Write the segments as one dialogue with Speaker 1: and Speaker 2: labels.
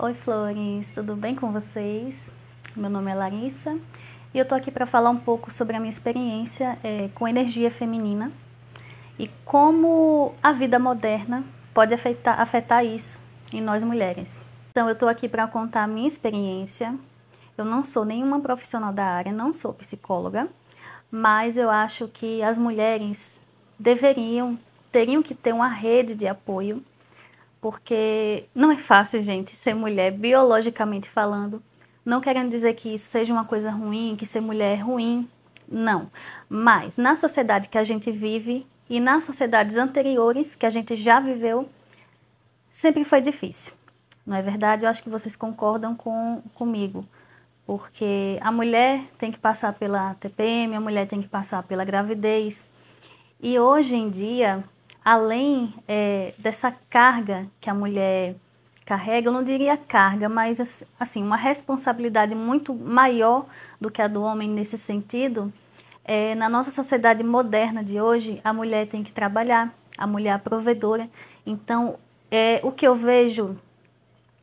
Speaker 1: Oi, Flores, tudo bem com vocês? Meu nome é Larissa e eu tô aqui para falar um pouco sobre a minha experiência com energia feminina e como a vida moderna pode afetar isso em nós mulheres. Então, eu tô aqui para contar a minha experiência. Eu não sou nenhuma profissional da área, não sou psicóloga, mas eu acho que as mulheres teriam que ter uma rede de apoio, porque não é fácil, gente, ser mulher, biologicamente falando. Não querendo dizer que isso seja uma coisa ruim, que ser mulher é ruim, não. Mas na sociedade que a gente vive e nas sociedades anteriores que a gente já viveu, sempre foi difícil. Não é verdade? Eu acho que vocês concordam comigo. Porque a mulher tem que passar pela TPM, a mulher tem que passar pela gravidez. E hoje em dia, além dessa carga que a mulher carrega, eu não diria carga, mas assim, uma responsabilidade muito maior do que a do homem nesse sentido, na nossa sociedade moderna de hoje, a mulher tem que trabalhar, a mulher é a provedora. Então, o que eu vejo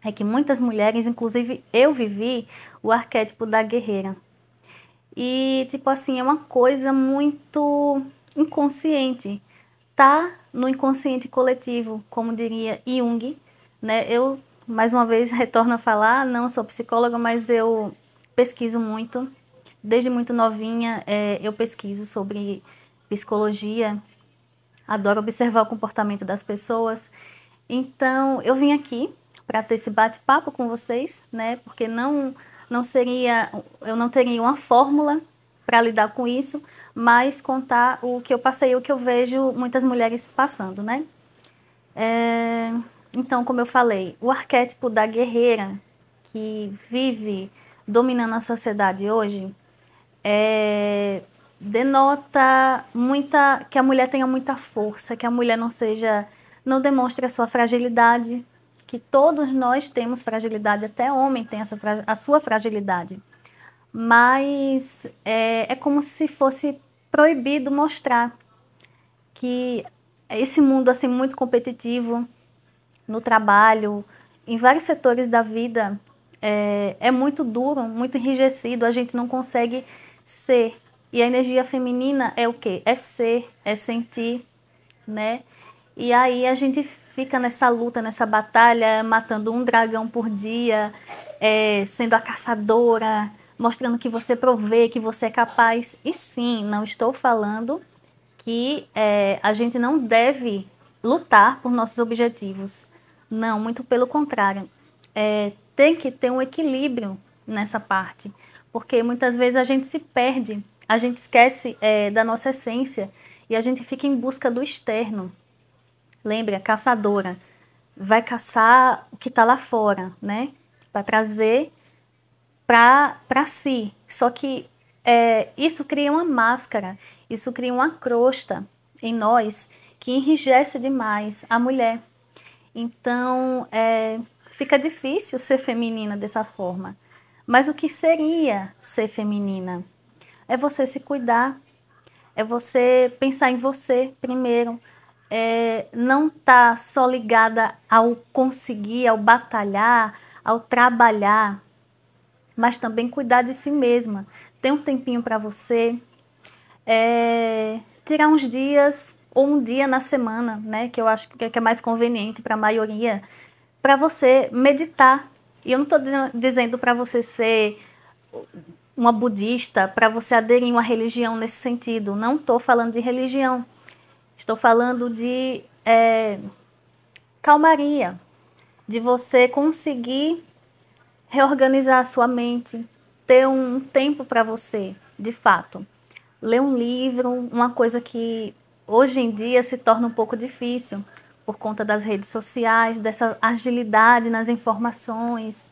Speaker 1: é que muitas mulheres, inclusive eu vivi o arquétipo da guerreira. E, tipo assim, é uma coisa muito inconsciente. Tá no inconsciente coletivo, como diria Jung, né? Eu, mais uma vez, retorno a falar, não sou psicóloga, mas eu pesquiso muito. Desde muito novinha, eu pesquiso sobre psicologia, adoro observar o comportamento das pessoas. Então, eu vim aqui para ter esse bate-papo com vocês, né? Porque eu não teria uma fórmula para lidar com isso, mas contar o que eu passei, o que eu vejo muitas mulheres passando, né? Então, como eu falei, o arquétipo da guerreira que vive dominando a sociedade hoje denota que a mulher tenha muita força, que a mulher não demonstre a sua fragilidade, que todos nós temos fragilidade, até homem tem a sua fragilidade. Mas é como se fosse proibido mostrar que esse mundo assim muito competitivo no trabalho, em vários setores da vida, é muito duro, muito enrijecido, a gente não consegue ser. E a energia feminina é o quê? É ser, é sentir, né? E aí a gente fica nessa luta, nessa batalha, matando um dragão por dia, sendo a caçadora, mostrando que você provê, que você é capaz. E sim, não estou falando que a gente não deve lutar por nossos objetivos. Não, muito pelo contrário. Tem que ter um equilíbrio nessa parte, porque muitas vezes a gente se perde, a gente esquece da nossa essência e a gente fica em busca do externo. Lembre, a caçadora vai caçar o que está lá fora, né? Para trazer para si. Só que isso cria uma máscara, isso cria uma crosta em nós que enrijece demais a mulher. Então, fica difícil ser feminina dessa forma. Mas o que seria ser feminina? É você se cuidar, é você pensar em você primeiro, não estar só ligada ao conseguir, ao batalhar, ao trabalhar, mas também cuidar de si mesma. Ter um tempinho para você, tirar uns dias ou um dia na semana, né, que eu acho que é mais conveniente para a maioria, para você meditar. E eu não estou dizendo para você ser uma budista, para você aderir a uma religião nesse sentido. Não estou falando de religião. Estou falando de calmaria, de você conseguir reorganizar a sua mente, ter um tempo para você, de fato. Ler um livro, uma coisa que hoje em dia se torna um pouco difícil por conta das redes sociais, dessa agilidade nas informações,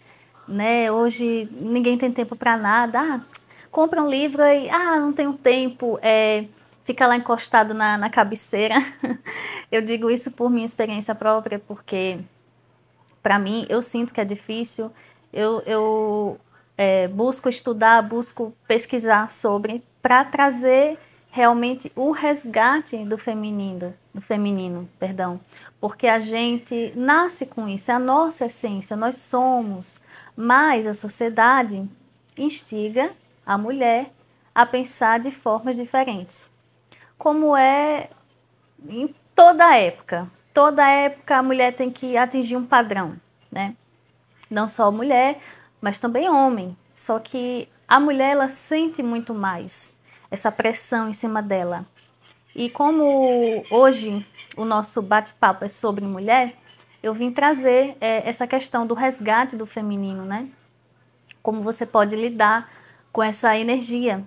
Speaker 1: né? Hoje ninguém tem tempo para nada. Compra um livro e não tenho tempo, fica lá encostado na cabeceira. Eu digo isso por minha experiência própria, porque para mim eu sinto que é difícil. Eu busco estudar, busco pesquisar sobre, para trazer realmente o resgate do feminino, perdão. porque a gente nasce com isso, é a nossa essência, nós somos, mas a sociedade instiga a mulher a pensar de formas diferentes, como é em toda época a mulher tem que atingir um padrão, né? Não só mulher, mas também homem. Só que a mulher ela sente muito mais essa pressão em cima dela. E como hoje o nosso bate-papo é sobre mulher, eu vim trazer essa questão do resgate do feminino, né? Como você pode lidar com essa energia.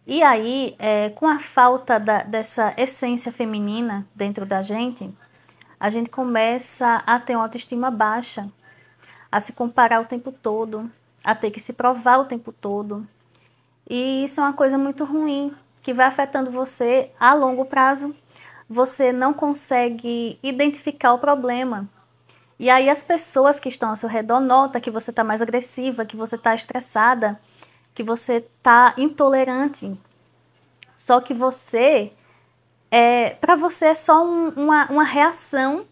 Speaker 1: E aí, com a falta dessa essência feminina dentro da gente, a gente começa a ter uma autoestima baixa, a se comparar o tempo todo, a ter que se provar o tempo todo. E isso é uma coisa muito ruim, que vai afetando você a longo prazo. Você não consegue identificar o problema. E aí as pessoas que estão ao seu redor notam que você está mais agressiva, que você está estressada, que você está intolerante. Só que para você é só uma reação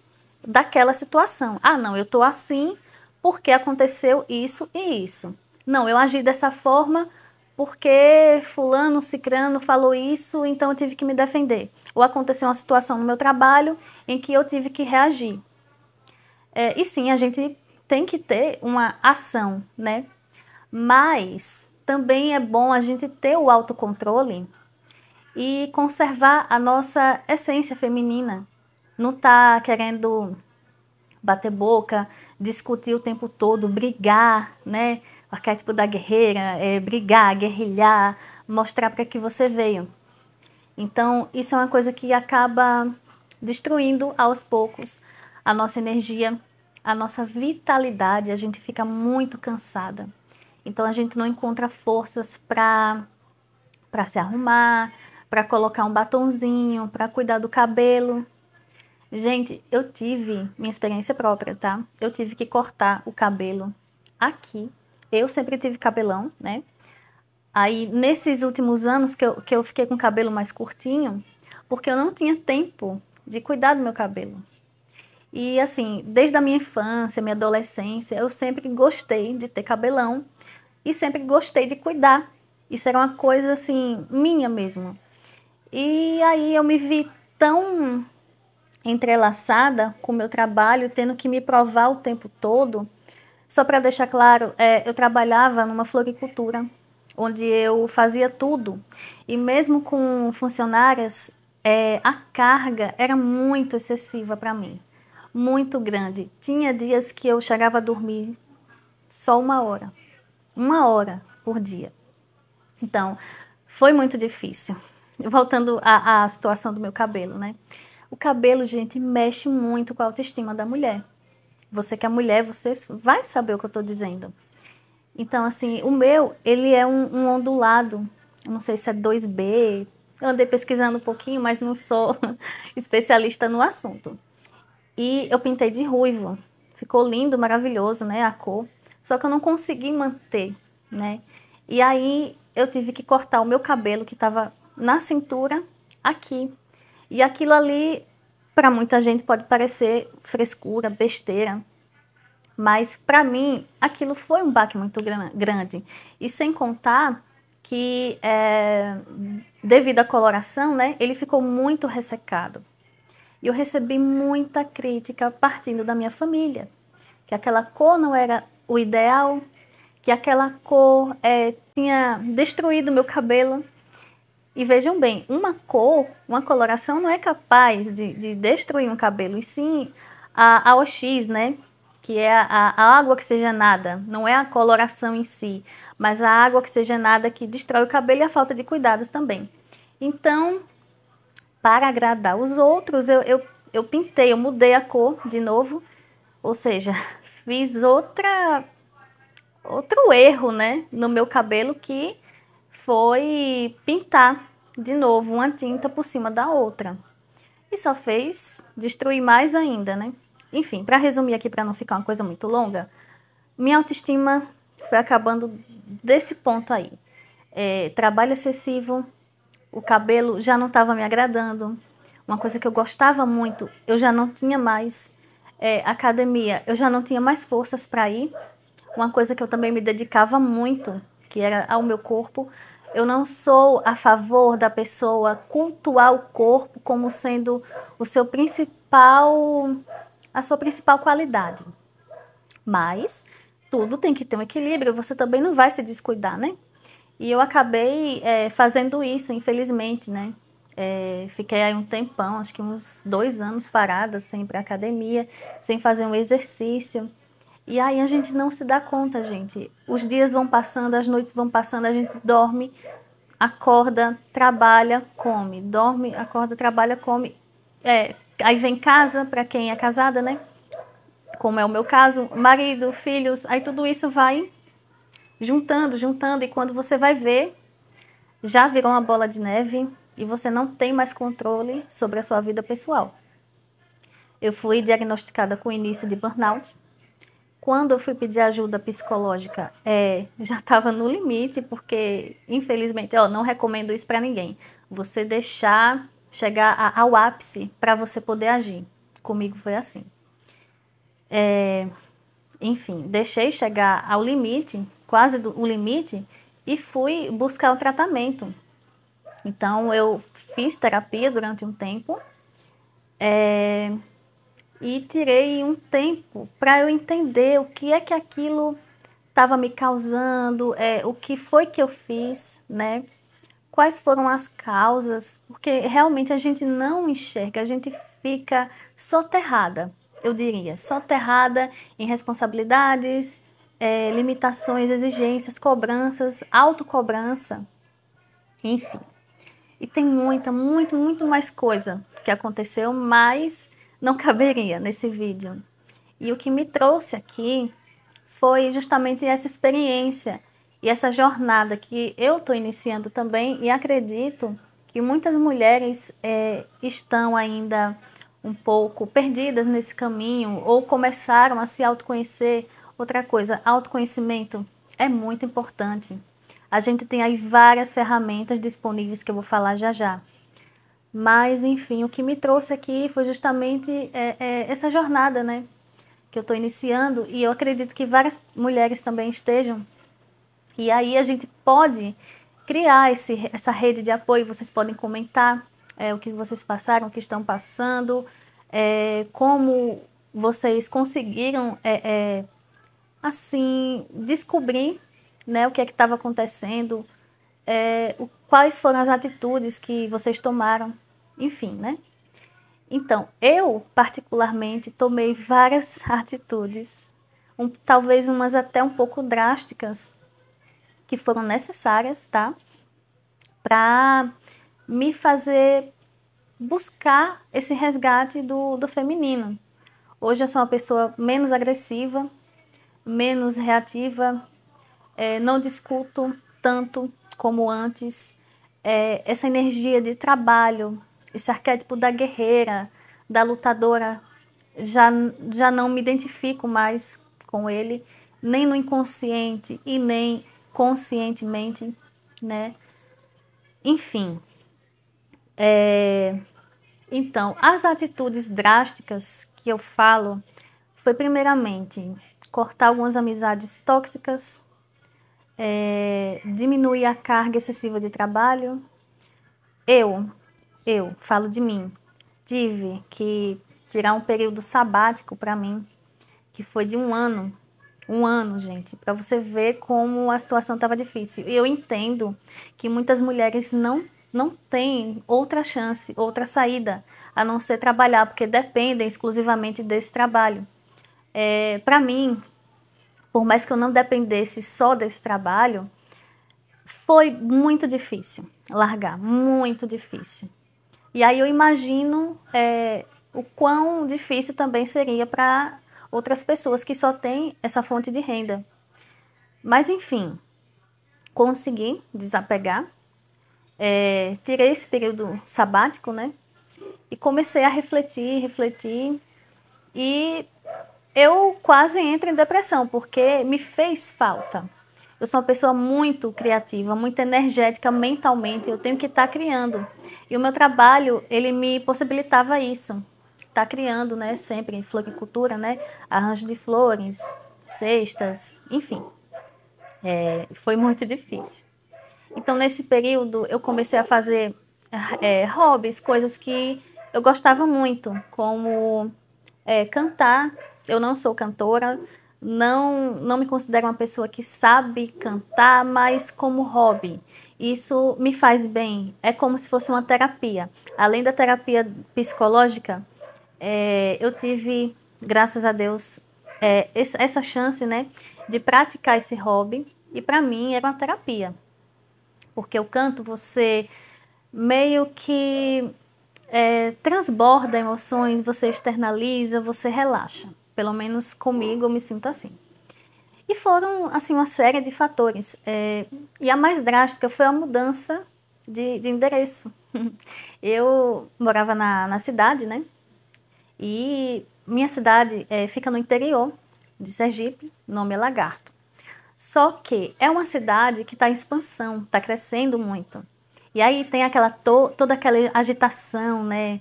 Speaker 1: daquela situação. Ah, não, eu estou assim porque aconteceu isso e isso. Não, eu agi dessa forma porque fulano, cicrano falou isso, então eu tive que me defender. Ou aconteceu uma situação no meu trabalho em que eu tive que reagir. E sim, a gente tem que ter uma ação, né? Mas também é bom a gente ter o autocontrole e conservar a nossa essência feminina. Não tá querendo bater boca, discutir o tempo todo, brigar, né? O arquétipo da guerreira, brigar, guerrilhar, mostrar para que você veio. Então, isso é uma coisa que acaba destruindo aos poucos a nossa energia, a nossa vitalidade, a gente fica muito cansada. Então, a gente não encontra forças para se arrumar, para colocar um batonzinho, para cuidar do cabelo. Gente, eu tive minha experiência própria, tá? Eu tive que cortar o cabelo aqui. Eu sempre tive cabelão, né? Aí, nesses últimos anos que eu fiquei com o cabelo mais curtinho, porque eu não tinha tempo de cuidar do meu cabelo. E assim, desde a minha infância, minha adolescência, eu sempre gostei de ter cabelão e sempre gostei de cuidar. Isso era uma coisa assim, minha mesmo. E aí eu me vi tão entrelaçada com o meu trabalho, tendo que me provar o tempo todo. Só para deixar claro, eu trabalhava numa floricultura, onde eu fazia tudo. E mesmo com funcionárias, a carga era muito excessiva para mim, muito grande. Tinha dias que eu chegava a dormir só 1 hora por dia. Então, foi muito difícil. Voltando à situação do meu cabelo, né? O cabelo, gente, mexe muito com a autoestima da mulher. Você que é mulher, você vai saber o que eu estou dizendo. Então, assim, o meu, ele é um ondulado. Eu não sei se é 2B. Eu andei pesquisando um pouquinho, mas não sou especialista no assunto. E eu pintei de ruivo. Ficou lindo, maravilhoso, né, a cor. Só que eu não consegui manter, né? E aí eu tive que cortar o meu cabelo que estava na cintura, aqui. E aquilo ali, para muita gente, pode parecer frescura, besteira. Mas para mim, aquilo foi um baque muito grande. E sem contar que, devido à coloração, né, ele ficou muito ressecado. E eu recebi muita crítica partindo da minha família, que aquela cor não era o ideal, que aquela cor tinha destruído meu cabelo. E vejam bem, uma coloração não é capaz de destruir um cabelo, e sim a OX, né? Que é a água oxigenada, não é a coloração em si, mas a água oxigenada que destrói o cabelo e a falta de cuidados também. Então, para agradar os outros, eu pintei, eu mudei a cor de novo, ou seja, fiz outro erro, né, no meu cabelo, que foi pintar de novo uma tinta por cima da outra. E só fez destruir mais ainda, né? Enfim, para resumir aqui, para não ficar uma coisa muito longa, minha autoestima foi acabando desse ponto aí. Trabalho excessivo, o cabelo já não estava me agradando, uma coisa que eu gostava muito, eu já não tinha mais. Academia, eu já não tinha mais forças para ir. Uma coisa que eu também me dedicava muito, que era ao meu corpo. Eu não sou a favor da pessoa cultuar o corpo como sendo o seu principal, a sua principal qualidade. Mas tudo tem que ter um equilíbrio, você também não vai se descuidar, né? E eu acabei fazendo isso, infelizmente, né? Fiquei aí um tempão, acho que uns 2 anos parada, sem ir para academia, sem fazer um exercício. E aí a gente não se dá conta, gente. Os dias vão passando, as noites vão passando, a gente dorme, acorda, trabalha, come. Dorme, acorda, trabalha, come. Aí vem casa, para quem é casada, né? Como é o meu caso, marido, filhos, aí tudo isso vai juntando, juntando, e quando você vai ver, já virou uma bola de neve e você não tem mais controle sobre a sua vida pessoal. Eu fui diagnosticada com início de burnout. Quando eu fui pedir ajuda psicológica, já estava no limite, porque, infelizmente, não recomendo isso para ninguém. Você deixar chegar ao ápice para você poder agir. Comigo foi assim. Enfim, deixei chegar ao limite, quase o limite, e fui buscar o tratamento. Então, eu fiz terapia durante um tempo, e tirei um tempo para eu entender o que é que aquilo estava me causando, o que foi que eu fiz, né? Quais foram as causas, porque realmente a gente não enxerga, a gente fica soterrada, eu diria, soterrada em responsabilidades, limitações, exigências, cobranças, autocobrança, enfim. E tem muito mais coisa que aconteceu, mas não caberia nesse vídeo. E o que me trouxe aqui foi justamente essa experiência e essa jornada que eu estou iniciando também, e acredito que muitas mulheres estão ainda um pouco perdidas nesse caminho ou começaram a se autoconhecer. Outra coisa, autoconhecimento é muito importante. A gente tem aí várias ferramentas disponíveis que eu vou falar já já. Mas, enfim, o que me trouxe aqui foi justamente essa jornada, né? Que eu estou iniciando, e eu acredito que várias mulheres também estejam. E aí a gente pode criar essa rede de apoio. Vocês podem comentar o que vocês passaram, o que estão passando, como vocês conseguiram, assim, descobrir, né, o que é que estava acontecendo, quais foram as atitudes que vocês tomaram, enfim, né? Então, eu particularmente tomei várias atitudes, talvez umas até um pouco drásticas, que foram necessárias, tá? Para me fazer buscar esse resgate do feminino. Hoje eu sou uma pessoa menos agressiva, menos reativa, não discuto tanto como antes. Essa energia de trabalho, esse arquétipo da guerreira, da lutadora, já não me identifico mais com ele, nem no inconsciente e nem conscientemente, né? Enfim, então, as atitudes drásticas que eu falo foi primeiramente cortar algumas amizades tóxicas, diminuir a carga excessiva de trabalho. Eu falo de mim, tive que tirar um período sabático para mim, que foi de um ano, gente, para você ver como a situação estava difícil. E eu entendo que muitas mulheres não têm outra chance, outra saída, a não ser trabalhar, porque dependem exclusivamente desse trabalho. Para mim, por mais que eu não dependesse só desse trabalho, foi muito difícil largar, muito difícil. E aí eu imagino o quão difícil também seria para outras pessoas que só têm essa fonte de renda. Mas enfim, consegui desapegar, tirei esse período sabático, né? E comecei a refletir, e eu quase entro em depressão, porque me fez falta. Eu sou uma pessoa muito criativa, muito energética mentalmente, eu tenho que estar criando. E o meu trabalho, ele me possibilitava isso, estar criando, né, sempre floricultura, né, arranjo de flores, cestas, enfim, foi muito difícil. Então, nesse período, eu comecei a fazer hobbies, coisas que eu gostava muito, como cantar. Eu não sou cantora, não me considero uma pessoa que sabe cantar, mas como hobby. Isso me faz bem, é como se fosse uma terapia. Além da terapia psicológica, eu tive, graças a Deus, essa chance, né, de praticar esse hobby, e para mim era uma terapia. Porque o canto, você meio que transborda emoções, você externaliza, você relaxa. Pelo menos comigo eu me sinto assim. E foram, assim, uma série de fatores. E a mais drástica foi a mudança de endereço. Eu morava na cidade, né? E minha cidade fica no interior de Sergipe, nome é Lagarto. Só que é uma cidade que está em expansão, está crescendo muito. E aí tem toda aquela agitação, né?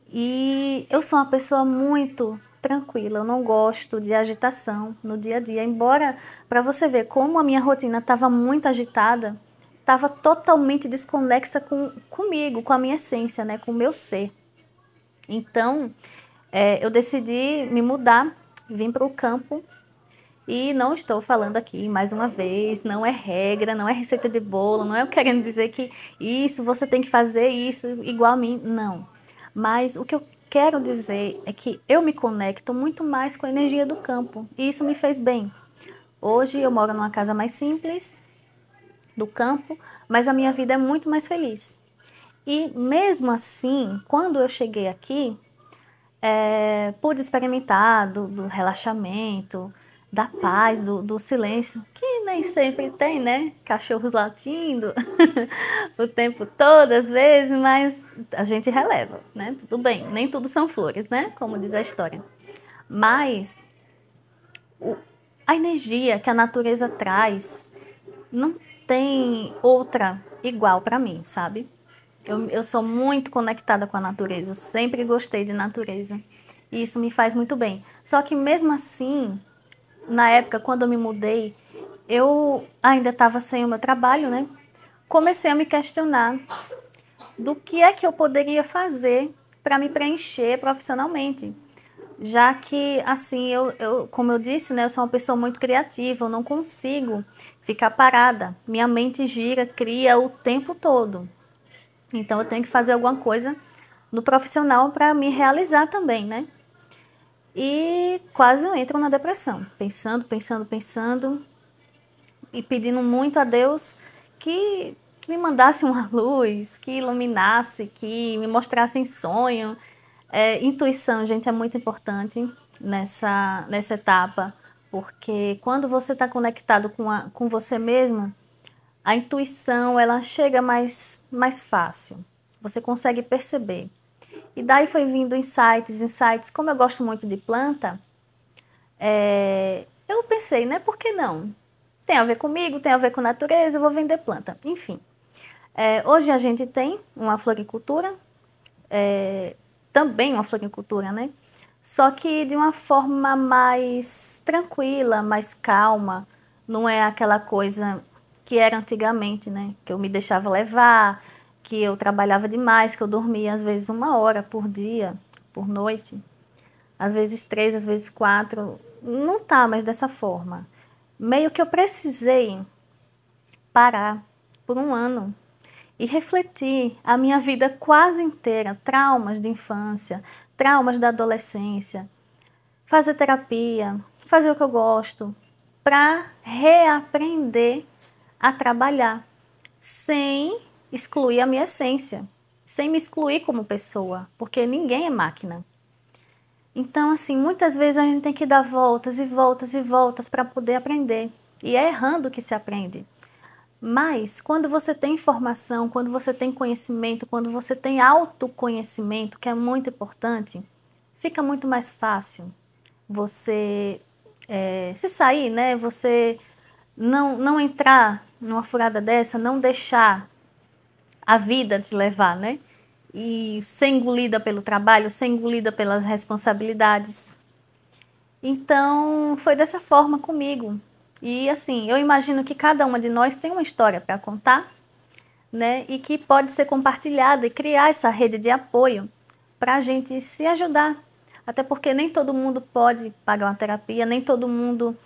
Speaker 1: E eu sou uma pessoa muito tranquila, eu não gosto de agitação no dia a dia. Embora, para você ver como a minha rotina estava muito agitada, estava totalmente desconexa comigo, com a minha essência, né? Com o meu ser. Então, eu decidi me mudar, vim para o campo. E não estou falando aqui, mais uma vez, não é regra, não é receita de bolo, não é eu querendo dizer que isso, você tem que fazer isso igual a mim, não. Mas o que eu quero dizer é que eu me conecto muito mais com a energia do campo e isso me fez bem. Hoje eu moro numa casa mais simples, do campo, mas a minha vida é muito mais feliz. E mesmo assim, quando eu cheguei aqui, pude experimentar do relaxamento, da paz, do silêncio, que nem sempre tem, né? Cachorros latindo o tempo todo, às vezes, mas a gente releva, né? Tudo bem, nem tudo são flores, né? Como diz a história. Mas a energia que a natureza traz não tem outra igual para mim, sabe? Eu sou muito conectada com a natureza, eu sempre gostei de natureza. E isso me faz muito bem. Só que mesmo assim, na época, quando eu me mudei, eu ainda estava sem o meu trabalho, né? Comecei a me questionar do que é que eu poderia fazer para me preencher profissionalmente. Já que, assim, como eu disse, né, eu sou uma pessoa muito criativa, eu não consigo ficar parada. Minha mente gira, cria o tempo todo. Então, eu tenho que fazer alguma coisa no profissional para me realizar também, né? E quase eu entro na depressão, pensando e pedindo muito a Deus que me mandasse uma luz, que iluminasse, que me mostrasse em sonho. Intuição, gente, é muito importante nessa etapa, porque quando você está conectado com você mesmo, a intuição ela chega mais fácil, você consegue perceber. E daí foi vindo insights. Como eu gosto muito de planta, eu pensei, né, por que não? Tem a ver comigo, tem a ver com natureza, eu vou vender planta. Enfim, hoje a gente tem uma floricultura, também uma floricultura, né? Só que de uma forma mais tranquila, mais calma. Não é aquela coisa que era antigamente, né? Que eu me deixava levar, que eu trabalhava demais, que eu dormia às vezes 1 hora por dia, por noite. Às vezes 3, às vezes 4. Não tá mais dessa forma. Meio que eu precisei parar por 1 ano e refletir a minha vida quase inteira, traumas de infância, traumas da adolescência, fazer terapia, fazer o que eu gosto, para reaprender a trabalhar, sem excluir a minha essência, sem me excluir como pessoa, porque ninguém é máquina. Então, assim, muitas vezes a gente tem que dar voltas e voltas e voltas para poder aprender. E é errando que se aprende. Mas, quando você tem informação, quando você tem conhecimento, quando você tem autoconhecimento, que é muito importante, fica muito mais fácil você se sair, né? Você não entrar numa furada dessa, não deixar a vida te levar, né? E ser engolida pelo trabalho, ser engolida pelas responsabilidades. Então, foi dessa forma comigo. E assim, eu imagino que cada uma de nós tem uma história para contar, né? E que pode ser compartilhada e criar essa rede de apoio para a gente se ajudar. Até porque nem todo mundo pode pagar uma terapia, nem todo mundo,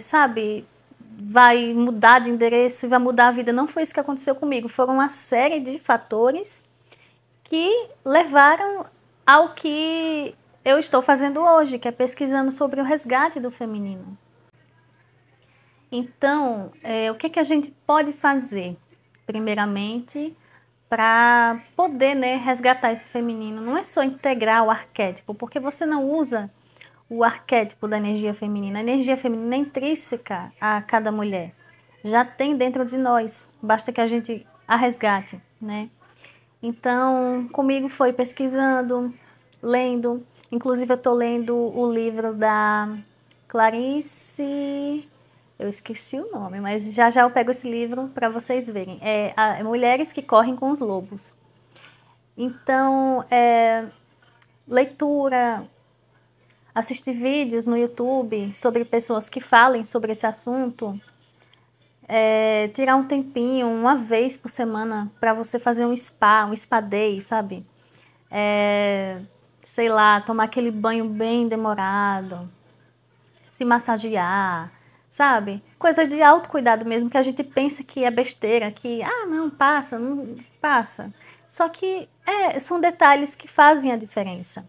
Speaker 1: sabe, vai mudar de endereço e vai mudar a vida. Não foi isso que aconteceu comigo. Foram uma série de fatores que levaram ao que eu estou fazendo hoje, que é pesquisando sobre o resgate do feminino. Então, o que a gente pode fazer? Primeiramente, para poder, né, resgatar esse feminino. Não é só integrar o arquétipo, porque você não usa o arquétipo da energia feminina. A energia feminina é intrínseca a cada mulher. Já tem dentro de nós, basta que a gente a resgate, né? Então, comigo foi pesquisando, lendo. Inclusive, eu estou lendo o livro da Clarice. Eu esqueci o nome, mas já já eu pego esse livro para vocês verem. É Mulheres que Correm com os Lobos. Então, leitura, assistir vídeos no YouTube sobre pessoas que falem sobre esse assunto, tirar um tempinho, uma vez por semana, para você fazer um spa day, sabe? Sei lá, tomar aquele banho bem demorado, se massagear, sabe? Coisa de autocuidado mesmo, que a gente pensa que é besteira, que, não, passa, não passa. Só que são detalhes que fazem a diferença.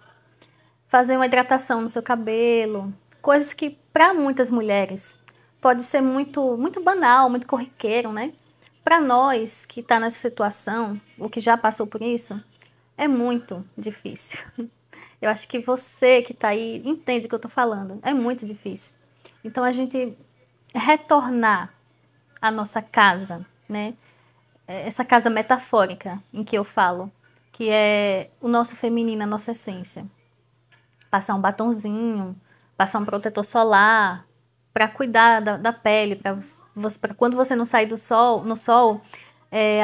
Speaker 1: Fazer uma hidratação no seu cabelo, coisas que para muitas mulheres pode ser muito, muito banal, muito corriqueiro, né? Para nós que está nessa situação, ou que já passou por isso, é muito difícil. Eu acho que você que está aí entende o que eu estou falando. É muito difícil. Então, a gente retornar à nossa casa, né? Essa casa metafórica em que eu falo, que é o nosso feminino, a nossa essência. Passar um batonzinho, passar um protetor solar, para cuidar da pele, para quando você não sair no sol,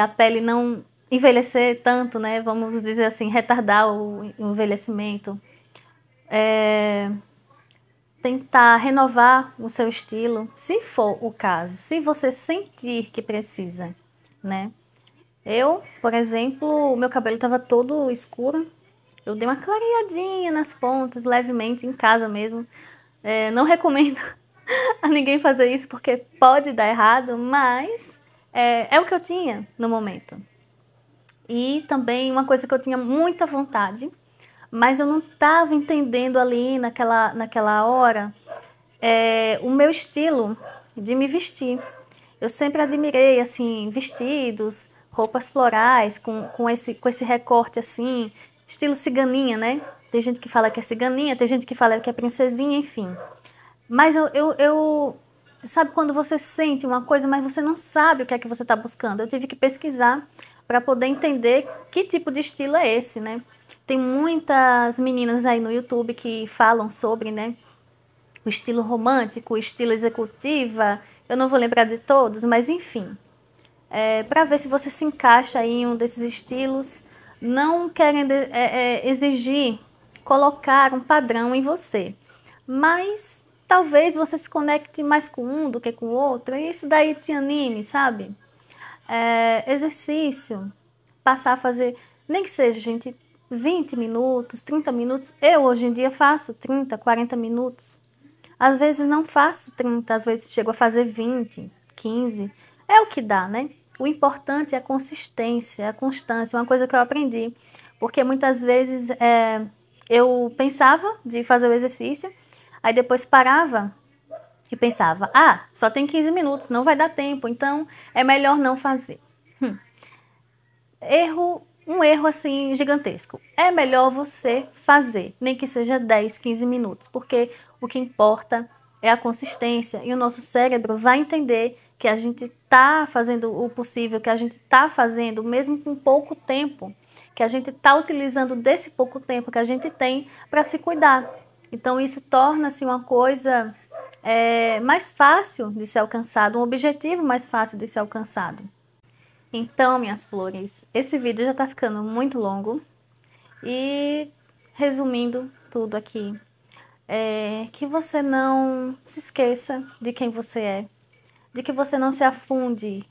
Speaker 1: a pele não envelhecer tanto, né? Vamos dizer assim, retardar o envelhecimento. Tentar renovar o seu estilo, se for o caso, se você sentir que precisa, né? Eu, por exemplo, o meu cabelo estava todo escuro, eu dei uma clareadinha nas pontas, levemente, em casa mesmo. Não recomendo a ninguém fazer isso porque pode dar errado, mas é o que eu tinha no momento. E também uma coisa que eu tinha muita vontade, mas eu não estava entendendo ali naquela hora, o meu estilo de me vestir. Eu sempre admirei, assim, vestidos, roupas florais, com esse recorte, assim, estilo ciganinha, né? Tem gente que fala que é ciganinha, tem gente que fala que é princesinha, enfim. Mas sabe quando você sente uma coisa, mas você não sabe o que é que você está buscando? Eu tive que pesquisar para poder entender que tipo de estilo é esse, né? Tem muitas meninas aí no YouTube que falam sobre, né? O estilo romântico, o estilo executiva. Eu não vou lembrar de todos, mas enfim. Para ver se você se encaixa aí em um desses estilos, não querem exigir, colocar um padrão em você. Mas talvez você se conecte mais com um do que com o outro, e isso daí te anime, sabe? Exercício, passar a fazer, nem que seja, gente, 20 minutos, 30 minutos. Eu, hoje em dia, faço 30, 40 minutos. Às vezes não faço 30, às vezes chego a fazer 20, 15. É o que dá, né? O importante é a consistência, a constância, uma coisa que eu aprendi. Porque muitas vezes eu pensava de fazer o exercício, aí depois parava e pensava, só tem 15 minutos, não vai dar tempo, então é melhor não fazer. Um erro assim gigantesco. É melhor você fazer, nem que seja 10, 15 minutos, porque o que importa é a consistência e o nosso cérebro vai entender que a gente está fazendo o possível, que a gente está fazendo, mesmo com pouco tempo, que a gente está utilizando desse pouco tempo que a gente tem para se cuidar. Então isso torna-se uma coisa é mais fácil de ser alcançado, um objetivo mais fácil de ser alcançado. Então, minhas flores, esse vídeo já tá ficando muito longo e resumindo tudo aqui, que você não se esqueça de quem você é, de que você não se afunde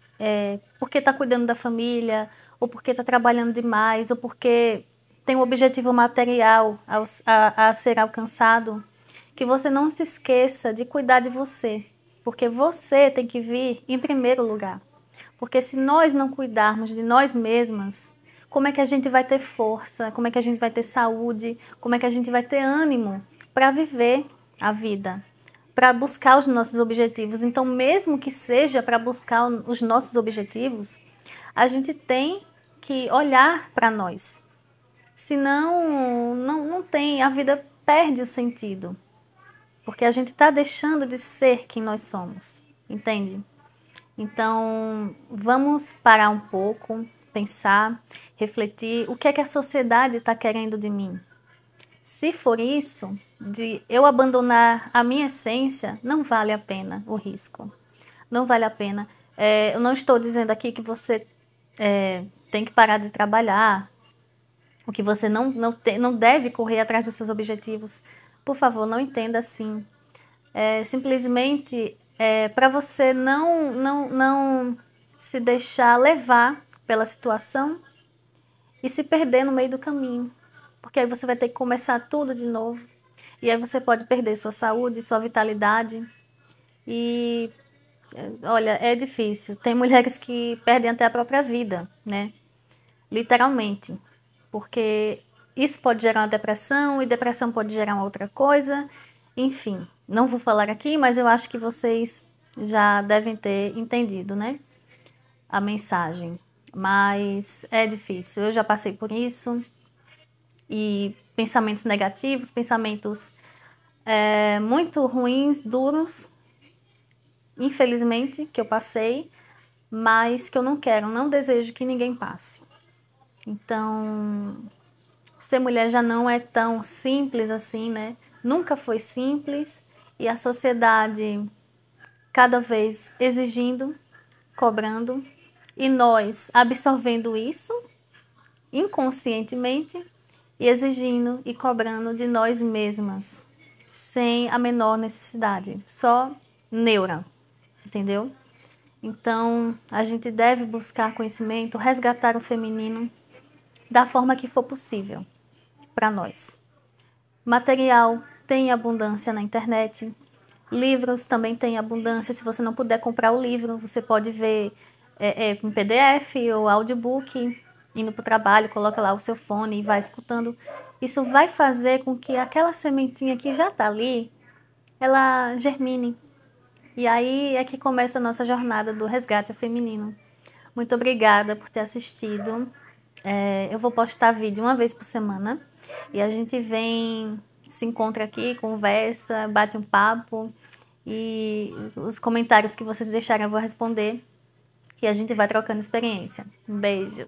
Speaker 1: porque está cuidando da família, ou porque está trabalhando demais, ou porque tem um objetivo material a ser alcançado, que você não se esqueça de cuidar de você, porque você tem que vir em primeiro lugar. Porque se nós não cuidarmos de nós mesmas, como é que a gente vai ter força, como é que a gente vai ter saúde, como é que a gente vai ter ânimo para viver a vida, para buscar os nossos objetivos. Então, mesmo que seja para buscar os nossos objetivos, a gente tem que olhar para nós. Senão, não tem, a vida perde o sentido. Porque a gente está deixando de ser quem nós somos, entende? Então, vamos parar um pouco, pensar, refletir o que é que a sociedade está querendo de mim. Se for isso, de eu abandonar a minha essência, não vale a pena o risco. Não vale a pena. Eu não estou dizendo aqui que você tem que parar de trabalhar, ou que você não deve correr atrás dos seus objetivos. Por favor, não entenda assim. Simplesmente para você não se deixar levar pela situação e se perder no meio do caminho. Porque aí você vai ter que começar tudo de novo. E aí você pode perder sua saúde, sua vitalidade. E, olha, é difícil. Tem mulheres que perdem até a própria vida, né? Literalmente. Porque isso pode gerar uma depressão, e depressão pode gerar uma outra coisa. Enfim, não vou falar aqui, mas eu acho que vocês já devem ter entendido, né? A mensagem. Mas é difícil. Eu já passei por isso. E pensamentos negativos, pensamentos muito ruins, duros, infelizmente, que eu passei, mas que eu não quero, não desejo que ninguém passe. Então, ser mulher já não é tão simples assim, né? Nunca foi simples e a sociedade cada vez exigindo, cobrando, e nós absorvendo isso inconscientemente e exigindo e cobrando de nós mesmas, sem a menor necessidade, só neura, entendeu? Então, a gente deve buscar conhecimento, resgatar o feminino da forma que for possível para nós. Material tem abundância na internet, livros também tem abundância. Se você não puder comprar o livro, você pode ver em PDF ou audiobook, indo para o trabalho, coloca lá o seu fone e vai escutando. Isso vai fazer com que aquela sementinha que já está ali, ela germine. E aí é que começa a nossa jornada do resgate feminino. Muito obrigada por ter assistido. Eu vou postar vídeo uma vez por semana e a gente vem, se encontra aqui, conversa, bate um papo e os comentários que vocês deixarem eu vou responder e a gente vai trocando experiência. Um beijo!